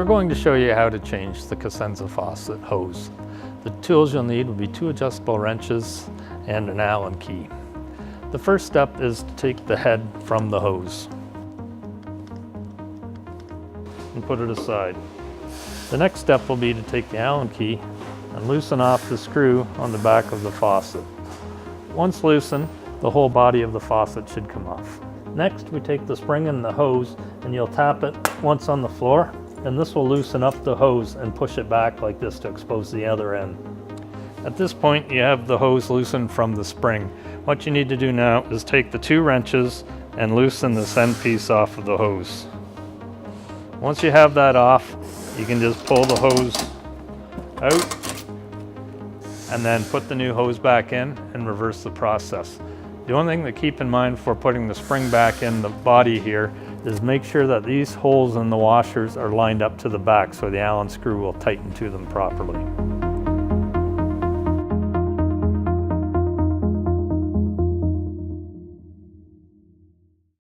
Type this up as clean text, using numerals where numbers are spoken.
we're going to show you how to change the Cosenza faucet hose. The tools you'll need will be 2 adjustable wrenches and an Allen key. The first step is to take the head from the hose and put it aside. The next step will be to take the Allen key and loosen off the screw on the back of the faucet. Once loosened, the whole body of the faucet should come off. Next, we take the spring in the hose and you'll tap it once on the floor, and this will loosen up the hose and push it back like this to expose the other end. At this point, you have the hose loosened from the spring. What you need to do now is take the 2 wrenches and loosen this end piece off of the hose. Once you have that off, you can just pull the hose out and then put the new hose back in and reverse the process. The only thing to keep in mind for putting the spring back in the body here is make sure that these holes in the washers are lined up to the back so the Allen screw will tighten to them properly.